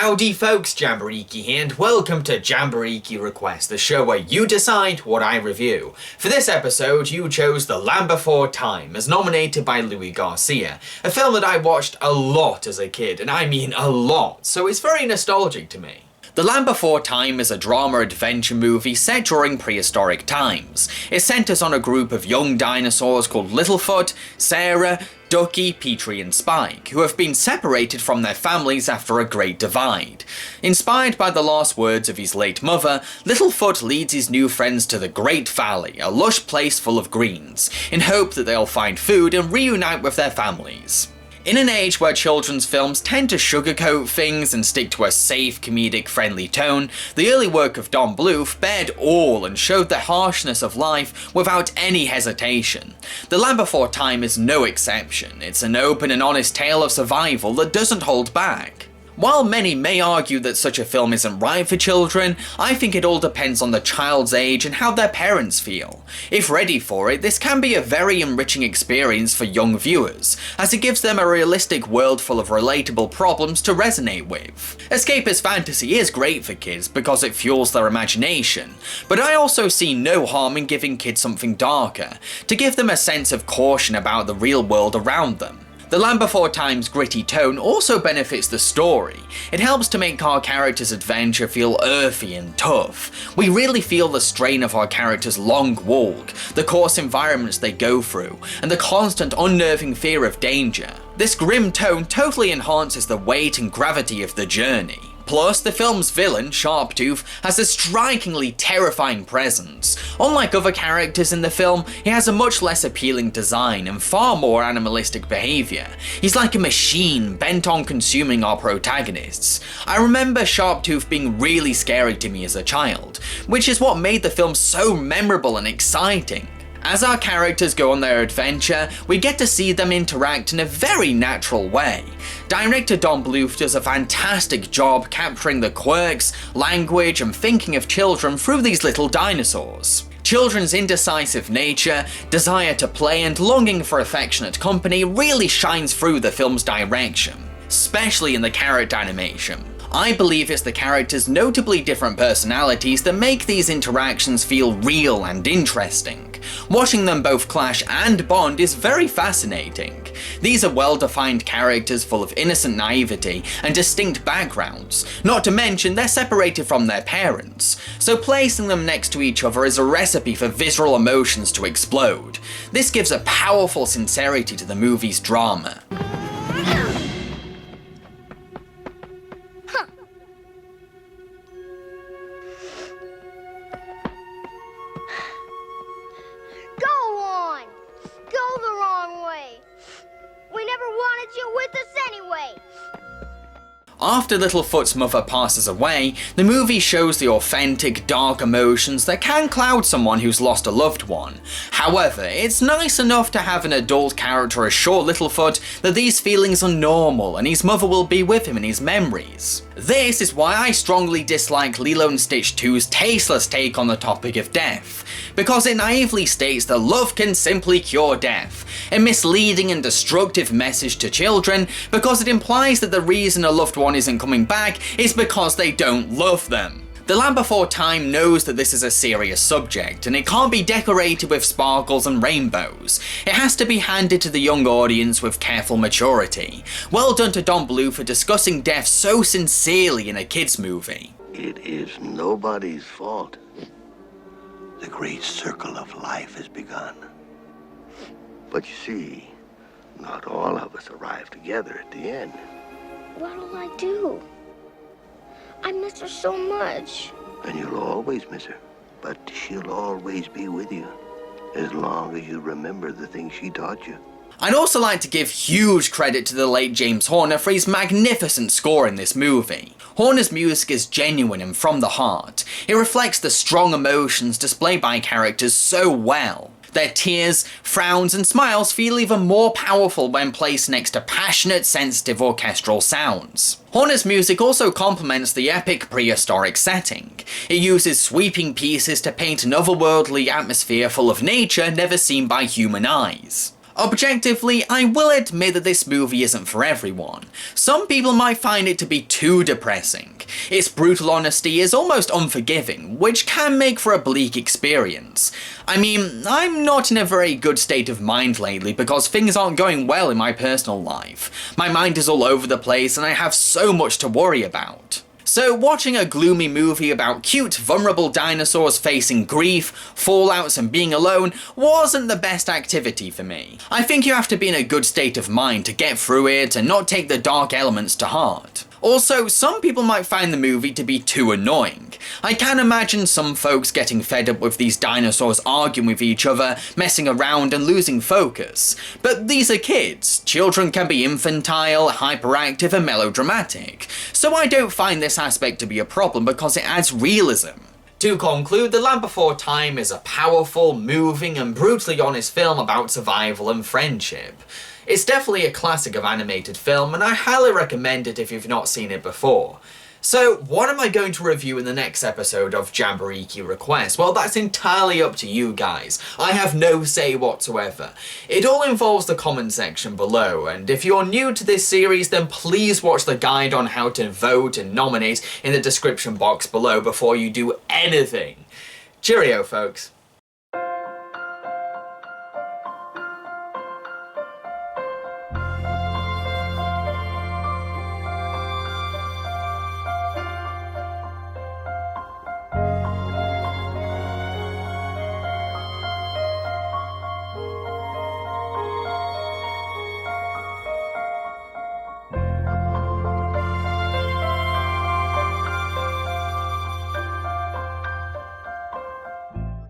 Howdy folks, Jambareeqi here, and welcome to Jambareeqi Request, the show where you decide what I review. For this episode, you chose The Land Before Time, as nominated by Louis Garcia, a film that I watched a lot as a kid, and I mean a lot, so it's very nostalgic to me. The Land Before Time is a drama-adventure movie set during prehistoric times. It centres on a group of young dinosaurs called Littlefoot, Sarah, Ducky, Petrie and Spike, who have been separated from their families after a great divide. Inspired by the last words of his late mother, Littlefoot leads his new friends to the Great Valley, a lush place full of greens, in hope that they'll find food and reunite with their families. In an age where children's films tend to sugarcoat things and stick to a safe, comedic, friendly tone, the early work of Don Bluth bared all and showed the harshness of life without any hesitation. The Land Before Time is no exception. It's an open and honest tale of survival that doesn't hold back. While many may argue that such a film isn't right for children, I think it all depends on the child's age and how their parents feel. If ready for it, this can be a very enriching experience for young viewers, as it gives them a realistic world full of relatable problems to resonate with. Escapist fantasy is great for kids because it fuels their imagination, but I also see no harm in giving kids something darker, to give them a sense of caution about the real world around them. The Land Before Time's gritty tone also benefits the story. It helps to make our characters' adventure feel earthy and tough. We really feel the strain of our characters' long walk, the coarse environments they go through, and the constant unnerving fear of danger. This grim tone totally enhances the weight and gravity of the journey. Plus, the film's villain, Sharptooth, has a strikingly terrifying presence. Unlike other characters in the film, he has a much less appealing design and far more animalistic behaviour. He's like a machine bent on consuming our protagonists. I remember Sharptooth being really scary to me as a child, which is what made the film so memorable and exciting. As our characters go on their adventure, we get to see them interact in a very natural way. Director Don Bluth does a fantastic job capturing the quirks, language and thinking of children through these little dinosaurs. Children's indecisive nature, desire to play and longing for affectionate company really shines through the film's direction, especially in the character animation. I believe it's the characters' notably different personalities that make these interactions feel real and interesting. Watching them both clash and bond is very fascinating. These are well-defined characters full of innocent naivety and distinct backgrounds, not to mention they're separated from their parents, so placing them next to each other is a recipe for visceral emotions to explode. This gives a powerful sincerity to the movie's drama. After Littlefoot's mother passes away, the movie shows the authentic, dark emotions that can cloud someone who's lost a loved one. However, it's nice enough to have an adult character assure Littlefoot that these feelings are normal and his mother will be with him in his memories. This is why I strongly dislike Lilo and Stitch 2's tasteless take on the topic of death, because it naively states that love can simply cure death, a misleading and destructive message to children because it implies that the reason a loved one isn't coming back is because they don't love them. The Land Before Time knows that this is a serious subject, and it can't be decorated with sparkles and rainbows. It has to be handed to the young audience with careful maturity. Well done to Don Bluth for discussing death so sincerely in a kids' movie. It is nobody's fault. The great circle of life has begun. But you see, not all of us arrive together at the end. What'll I do? I miss her so much. And you'll always miss her. But she'll always be with you, as long as you remember the things she taught you. I'd also like to give huge credit to the late James Horner for his magnificent score in this movie. Horner's music is genuine and from the heart. It reflects the strong emotions displayed by characters so well. Their tears, frowns and smiles feel even more powerful when placed next to passionate, sensitive orchestral sounds. Horner's music also complements the epic prehistoric setting. It uses sweeping pieces to paint an otherworldly atmosphere full of nature never seen by human eyes. Objectively, I will admit that this movie isn't for everyone. Some people might find it to be too depressing. Its brutal honesty is almost unforgiving, which can make for a bleak experience. I mean, I'm not in a very good state of mind lately because things aren't going well in my personal life. My mind is all over the place and I have so much to worry about. So watching a gloomy movie about cute, vulnerable dinosaurs facing grief, fallouts and being alone wasn't the best activity for me. I think you have to be in a good state of mind to get through it and not take the dark elements to heart. Also, some people might find the movie to be too annoying. I can imagine some folks getting fed up with these dinosaurs arguing with each other, messing around and losing focus. But these are kids. Children can be infantile, hyperactive and melodramatic. So I don't find this aspect to be a problem because it adds realism. To conclude, The Land Before Time is a powerful, moving and brutally honest film about survival and friendship. It's definitely a classic of animated film and I highly recommend it if you've not seen it before. So what am I going to review in the next episode of Jambareeqi Request? Well, that's entirely up to you guys. I have no say whatsoever. It all involves the comment section below, and if you're new to this series then please watch the guide on how to vote and nominate in the description box below before you do anything. Cheerio folks.